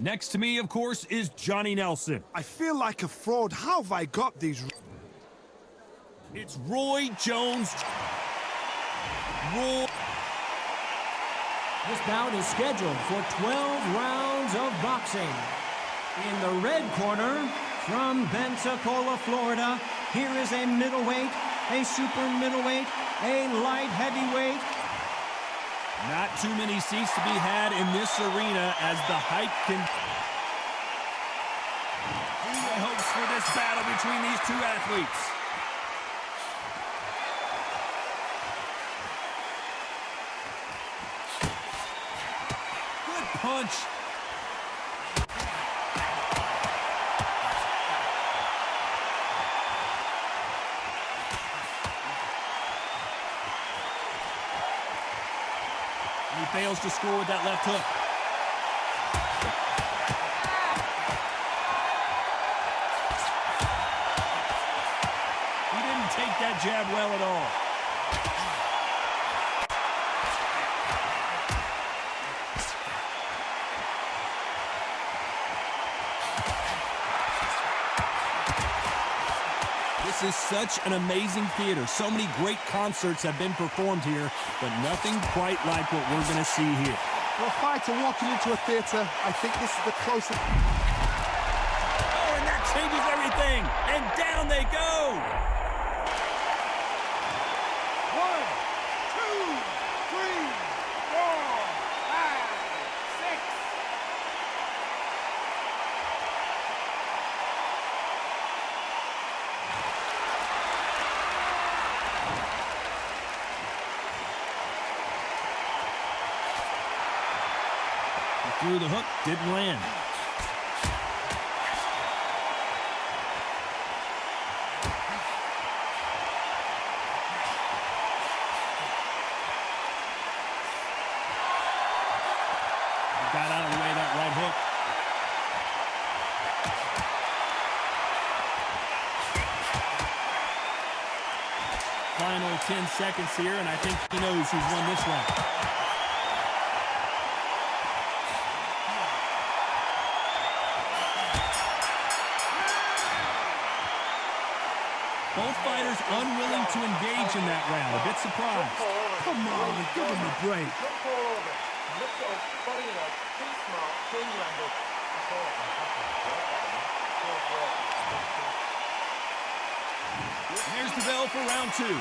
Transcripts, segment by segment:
Next to me, of course, is Johnny Nelson. I feel like a fraud. How have I got these? It's Roy Jones. This bout is scheduled for 12 rounds of boxing. In the red corner, from Pensacola, Florida, here is a middleweight, a super middleweight, a light heavyweight. Not too many seats to be had in this arena as the hype can... High hopes for this battle between these two athletes. Good punch. He fails to score with that left hook. He didn't take that jab well at all. This is such an amazing theater. So many great concerts have been performed here, but nothing quite like what we're going to see here. For a fighter walking into a theater, I think this is the closest. Oh, and that changes everything. And down they go. 1, 2, 3, 4, 5, 6. Through the hook, didn't land. Got out of the way of that right hook. Final 10 seconds here, and I think he knows who's won this round. Both fighters unwilling to engage in that round. A bit surprised. Come on, give him a break. There's the bell for round 2.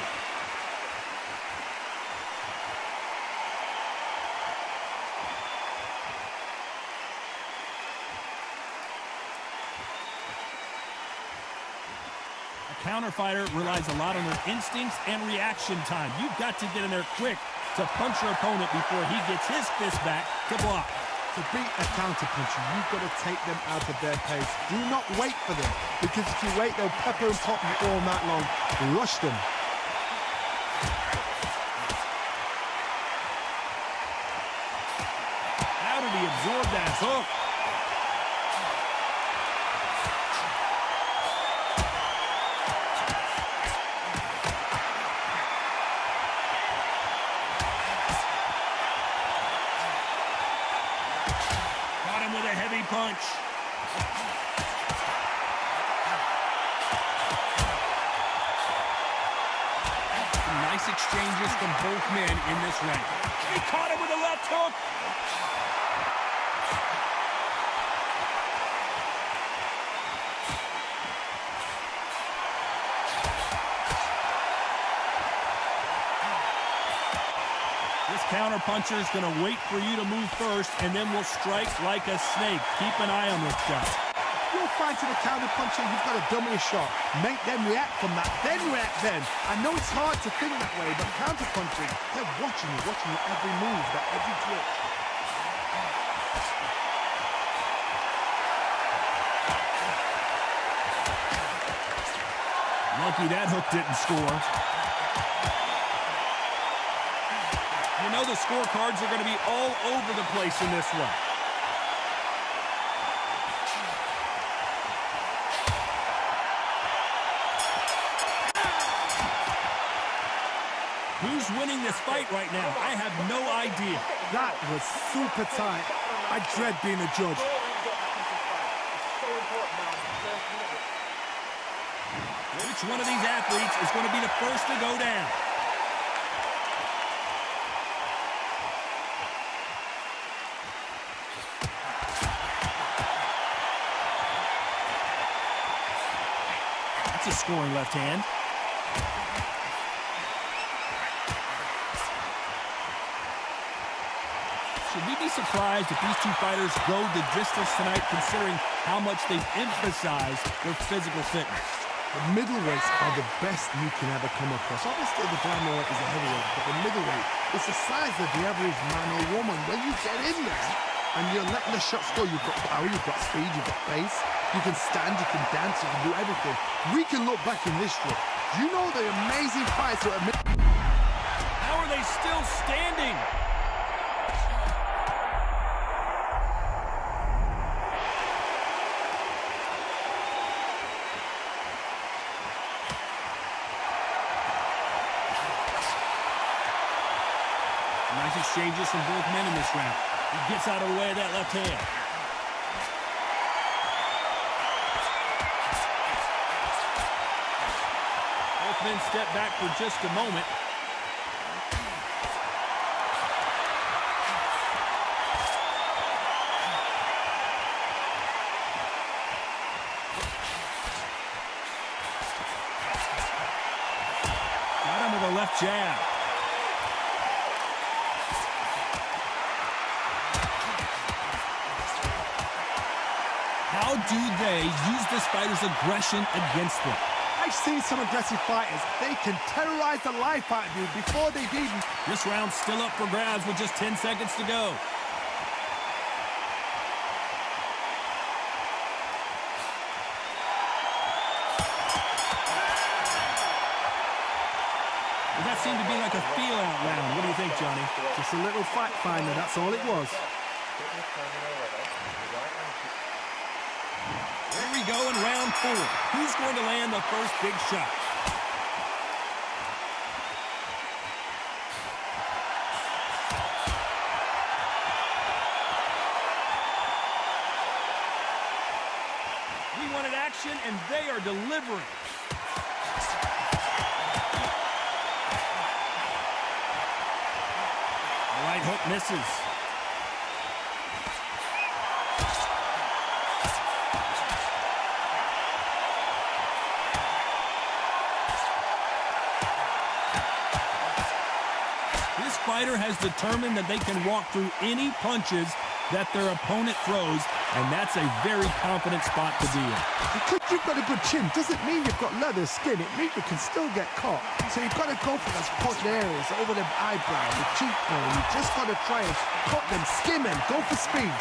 Counter fighter relies a lot on their instincts and reaction time. You've got to get in there quick to punch your opponent before he gets his fist back to block. To beat a counter puncher, you've got to take them out of their pace. Do not wait for them, because if you wait, they'll pepper and pop you all night long. Rush them. How did he absorb that hook? With a heavy punch. Some nice exchanges from both men in this round. He caught him with a left hook. This counter puncher is going to wait for you to move first, and then will strike like a snake. Keep an eye on this guy. You're fighting a counter puncher, you've got to dummy a shot. Make them react from that, then react then. I know it's hard to think that way, but counter punching, they're watching you every move, that every twitch. Lucky that hook didn't score. You know the scorecards are going to be all over the place in this one. Who's winning this fight right now? I have no idea. That was super tight. I dread being a judge. Which one of these athletes is going to be the first to go down? That's a scoring left hand. Should we be surprised if these two fighters go the distance tonight, considering how much they've emphasized their physical fitness? The middleweights are the best you can ever come across. Obviously, the glamour is a heavyweight, but the middleweight is the size of the average man or woman. When you get in there and you're letting the shots go, you've got power, you've got speed, you've got pace. You can stand, you can dance, you can do everything. We can look back in history. Do you know the amazing fights that are... How are they still standing? Nice exchanges from both men in this round. He gets out of the way of that left hand. Both men step back for just a moment. Got him with a left jab. How do they use this fighter's aggression against them? I've seen some aggressive fighters. They can terrorize the life out of you before they've even... This round's still up for grabs with just 10 seconds to go. Well, that seemed to be like a feel-out round. What do you think, Johnny? Just a little fact finder, that's all it was. Here we go in round 4. Who's going to land the first big shot? We wanted action, and they are delivering. The right hook misses. This fighter has determined that they can walk through any punches that their opponent throws, and that's a very confident spot to be in. Because you've got a good chin doesn't mean you've got leather skin. It means you can still get caught. So you've got to go for those push areas over the eyebrow, the cheekbone. You've just got to try and cut them, skim them, go for speed.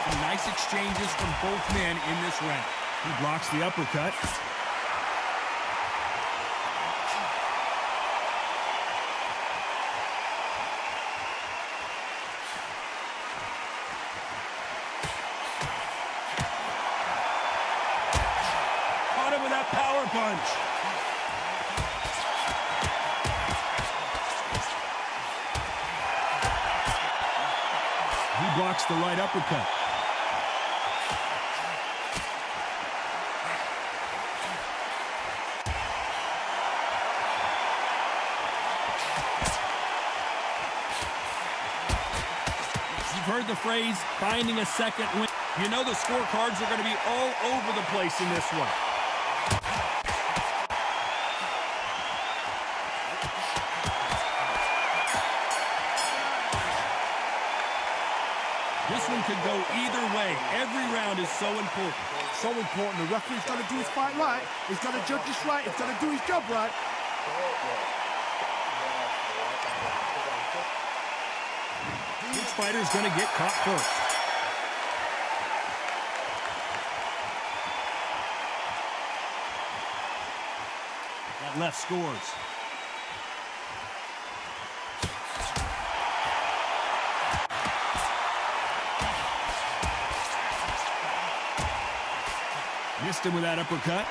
Some nice exchanges from both men in this round. He blocks the uppercut. Caught him with that power punch. He blocks the right uppercut. Heard the phrase, finding a second win. You know the scorecards are going to be all over the place in this one. This one could go either way. Every round is so important. So important. The referee's got to do his fight right. He's got to judge this right. He's got to do his job right. Which fighter's going to get caught first? That left scores. Missed him with that uppercut.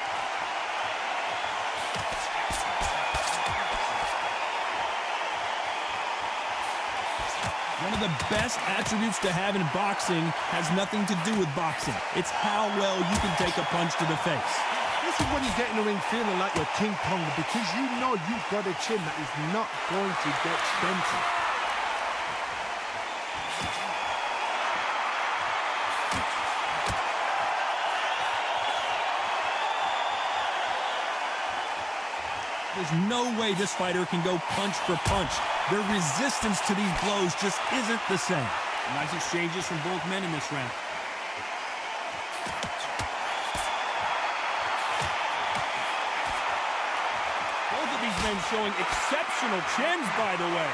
One of the best attributes to have in boxing has nothing to do with boxing. It's how well you can take a punch to the face. This is when you get in the ring feeling like you're King Kong because you know you've got a chin that is not going to get dented. There's no way this fighter can go punch for punch. Their resistance to these blows just isn't the same. Nice exchanges from both men in this round. Both of these men showing exceptional chins, by the way.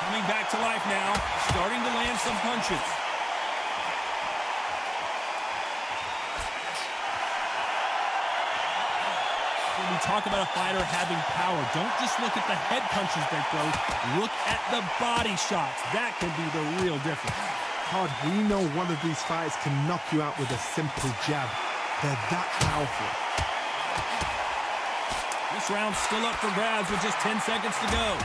Coming back to life now, starting to land some punches. When we talk about a fighter having power, don't just look at the head punches they throw. Look at the body shots. That can be the real difference. Todd, we know one of these fighters can knock you out with a simple jab. They're that powerful. This round's still up for grabs with just 10 seconds to go.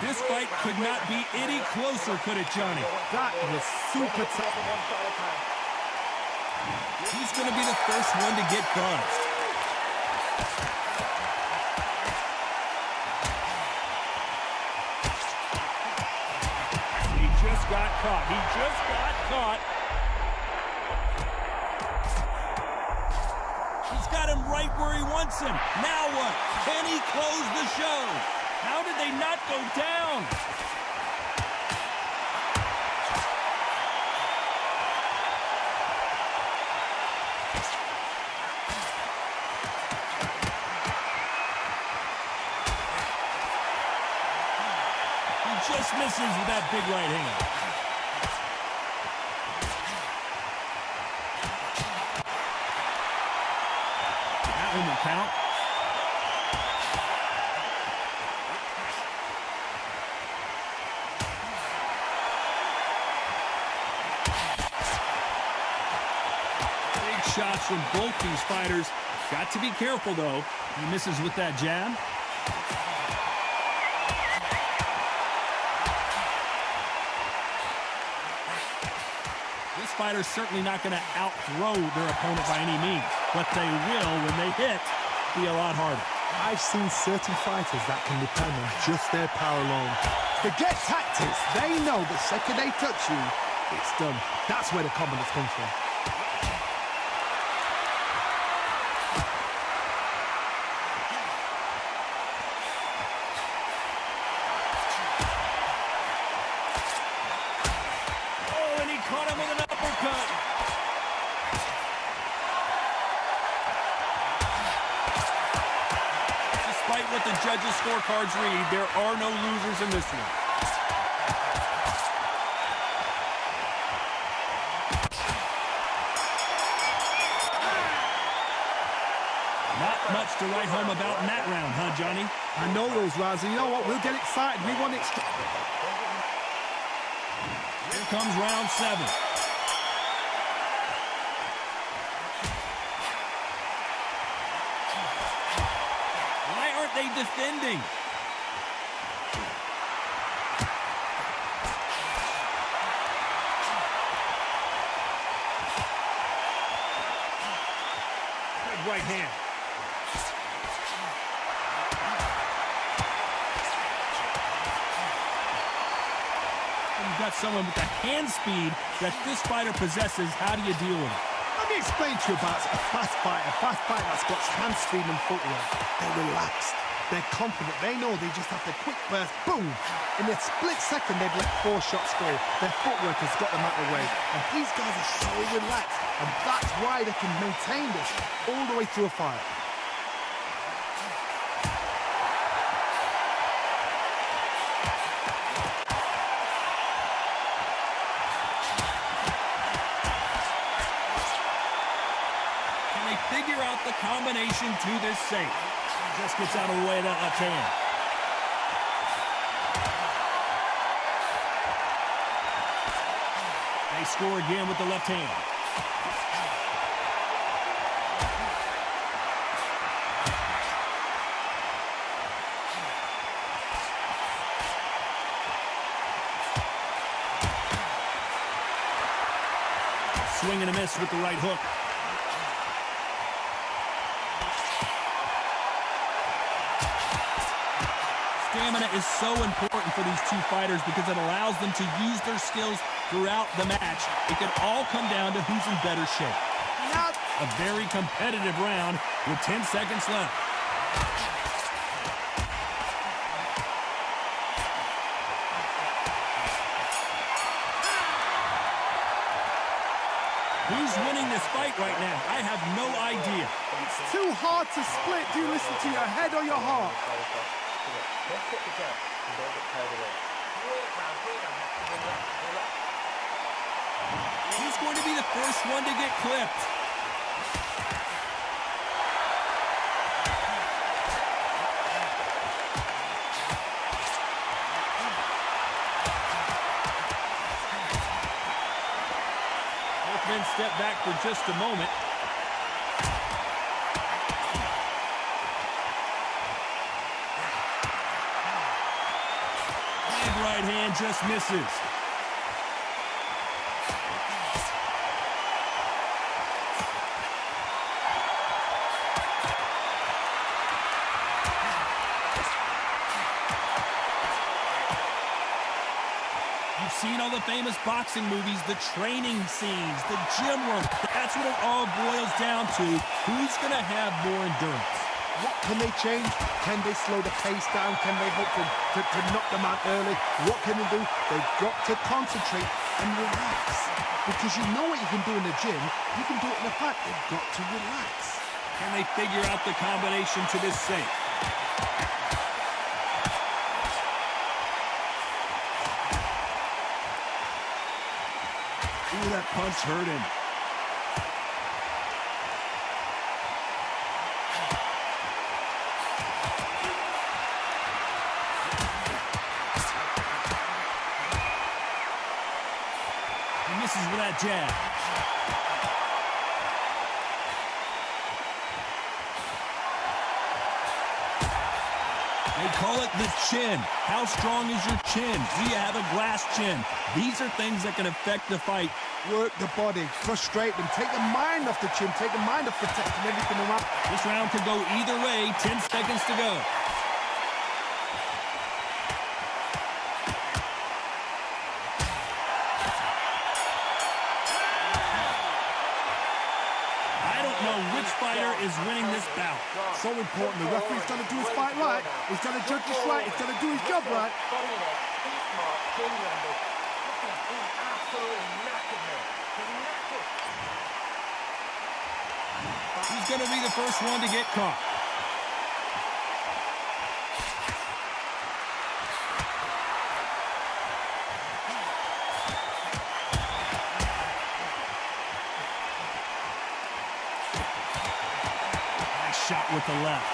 This fight could not be any closer, could it, Johnny? That was super tough. He's going to be the first one to get buzzed. He just got caught. He just got caught. He's got him right where he wants him. Now what? Can he close the show? How did they not go down? He just misses with that big right hand. That one will count. Shots from both these fighters. Got to be careful, though. He misses with that jab. This fighter's certainly not going to outthrow their opponent by any means, but they will, when they hit, be a lot harder. I've seen certain fighters that can depend on just their power alone. Forget tactics. They know the second they touch you, it's done. That's where the confidence comes from. Caught him with an uppercut. Despite what the judges' scorecards read, there are no losers in this one. Not much to write home about in that round, huh, Johnny? I know those rounds, and you know what? We'll get excited. We want it. Here comes round 7. Why aren't they defending? Good right hand. You've got someone with the hand speed that this fighter possesses. How do you deal with it? Let me explain to you about a fast fighter that's got hand speed and footwork. They're relaxed. They're confident. They know they just have to quick burst, boom. In a split second, they've let 4 shots go. Their footwork has got them out of the way. And these guys are so relaxed. And that's why they can maintain this all the way through a fight. Figure out the combination to this safe. Just gets out of the way of that left hand. They score again with the left hand. Swing and a miss with the right hook. Stamina is so important for these two fighters because it allows them to use their skills throughout the match. It can all come down to who's in better shape. A very competitive round with 10 seconds left. Who's winning this fight right now? I have no idea. It's too hard to split. Do you listen to your head or your heart? He's going to be the first one to get clipped. Both men step back for just a moment. Right hand just misses. You've seen all the famous boxing movies, the training scenes, the gym work. That's what it all boils down to. Who's going to have more endurance? What can they change? Can they slow the pace down? Can they hope to knock them out early? What can they do? They've got to concentrate and relax. Because you know what you can do in the gym, you can do it in the fight. They've got to relax. Can they figure out the combination to this safe? Ooh, that punch hurt him. Misses with that jab. They call it the chin. How strong is your chin? Do you have a glass chin? These are things that can affect the fight. Work the body, frustrate them, take the mind off the chin, take the mind off protecting everything around. This round could go either way. 10 seconds to go. Which fighter is winning this bout? So important. The referee's got to do his fight right. He's got to judge this right. He's got to do his job right. He's going to be the first one to get caught. Shot with the left.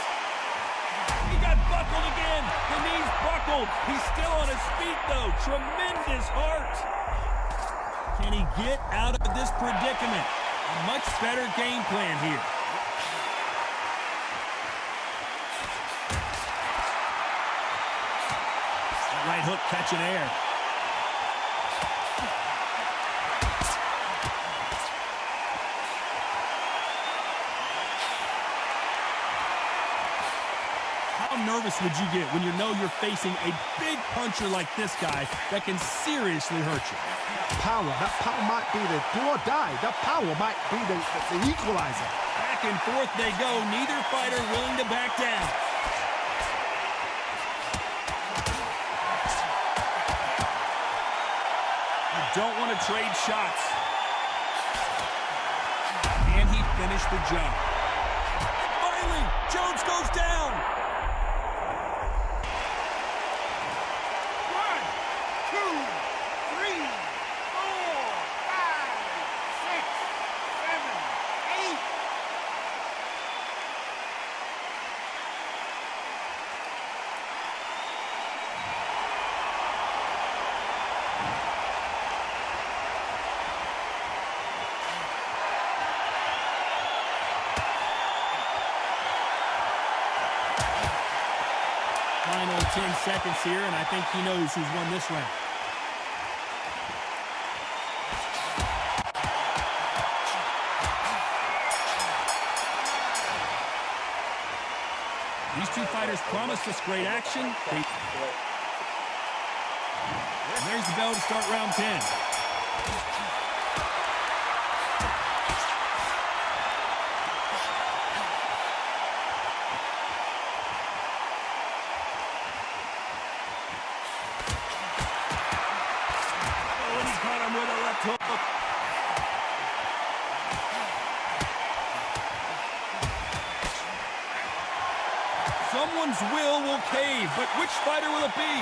He got buckled again. The knee's buckled. He's still on his feet, though. Tremendous heart. Can he get out of this predicament? A much better game plan here. That right hook catching air. How nervous would you get when you know you're facing a big puncher like this guy that can seriously hurt you? That power might be the do or die. That power might be the equalizer. Back and forth they go. Neither fighter willing to back down. You don't want to trade shots. And he finished the job. And finally, Jones goes down. 1, 2, 3, 4, 5, 6, 7, 8. Final 10 seconds here, and I think he knows who's won this round. These two fighters promised us great action. And there's the bell to start round 10. Oh, and he caught him with a left hook. Someone's will cave, but which fighter will it be?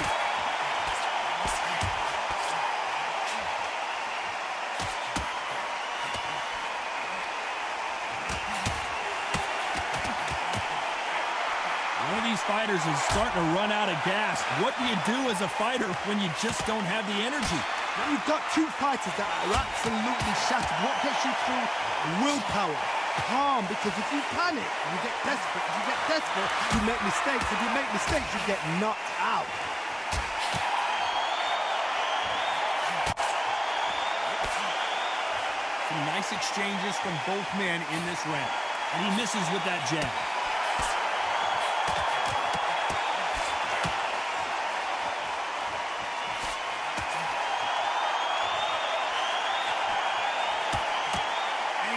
One of these fighters is starting to run out of gas. What do you do as a fighter when you just don't have the energy? Now you've got two fighters that are absolutely shattered. What gets you through? Willpower. Calm, because if you panic, you get desperate. If you get desperate, you make mistakes. If you make mistakes, you get knocked out. Some nice exchanges from both men in this round. And he misses with that jab.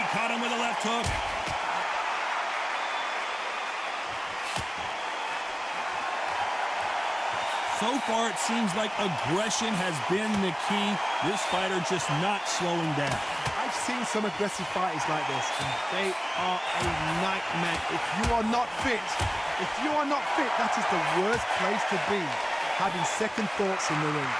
Caught him with a left hook. So far, it seems like aggression has been the key. This fighter just not slowing down. I've seen some aggressive fighters like this, and they are a nightmare. If you are not fit, that is the worst place to be, having second thoughts in the ring.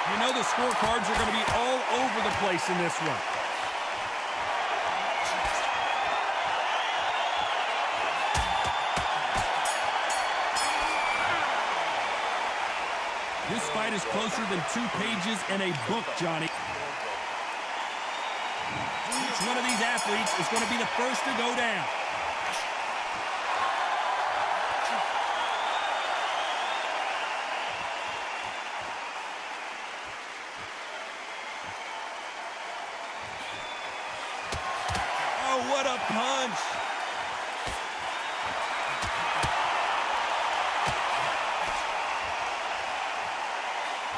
You know the scorecards are going to be all over the place in this one. This fight is closer than 2 pages in a book, Johnny. Each one of these athletes is going to be the first to go down. What a punch!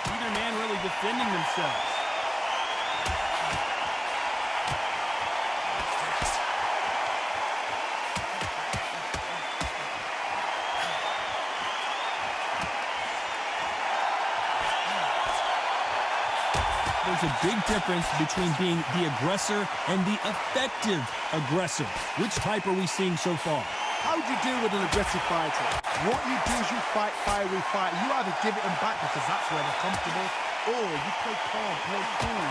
Neither man really defending themselves. There's a big difference between being the aggressor and the effective aggressor. Which type are we seeing so far? How do you deal with an aggressive fighter? What you do is you fight, fiery fight. You either give it them back because that's where they're comfortable, or you play calm, play cool.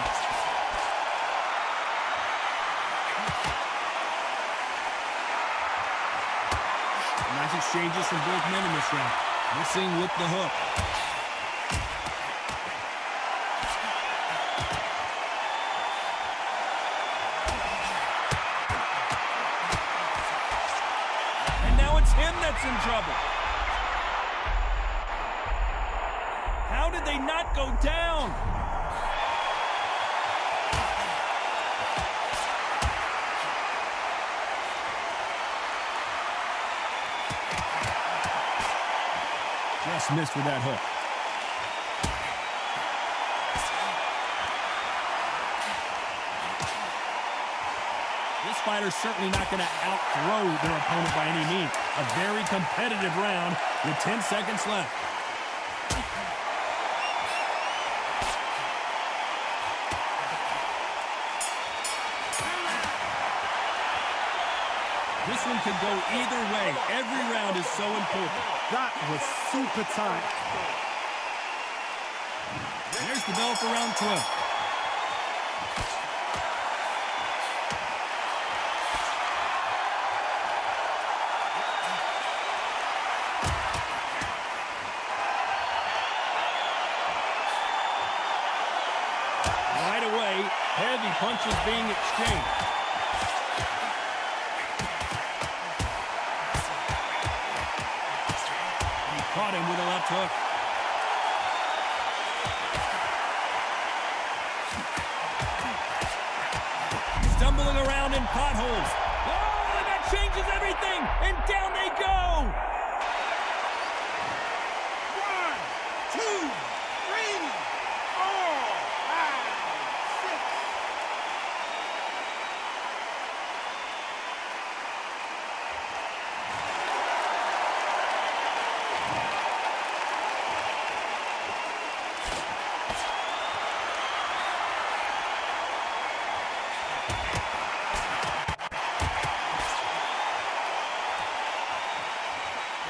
Nice exchanges from both men in this round. Missing with the hook. That's in trouble. How did they not go down? Just missed with that hook. This fighter's certainly not going to outthrow their opponent by any means. A very competitive round with 10 seconds left. This one could go either way. Every round is so important. That was super tight. There's the bell for round 12. Heavy punches being exchanged. caught him with a left hook. Stumbling around in potholes. Oh, and that changes everything. And down they go. 1, 2, 3, 4, 5, 6.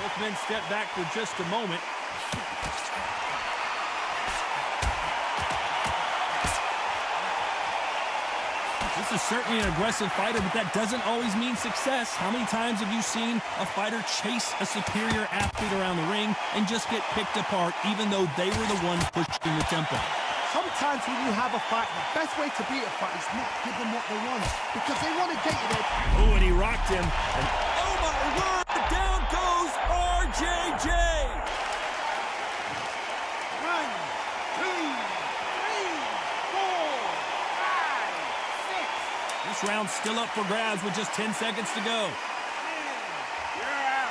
Both men step back for just a moment. This is certainly an aggressive fighter, but that doesn't always mean success. How many times have you seen a fighter chase a superior athlete around the ring and just get picked apart, even though they were the ones pushing the tempo? Sometimes when you have a fight, the best way to beat a fight is not give them what they want, because they want to get you there. Oh, and he rocked him. And oh my word, down goes RJJ. 1, 2, 3, 4, 5, 6. This round's still up for grabs with just 10 seconds to go. You're out.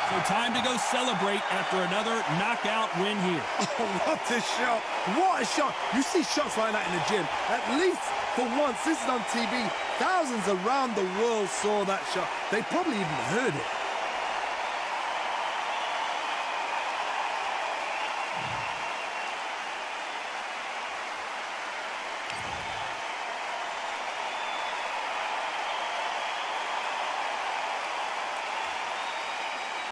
So time to go celebrate after another knockout win here. Oh, what a shot. What a shot. You see shots like that in the gym. At least for once, this is on TV. Thousands around the world saw that shot. They probably even heard it.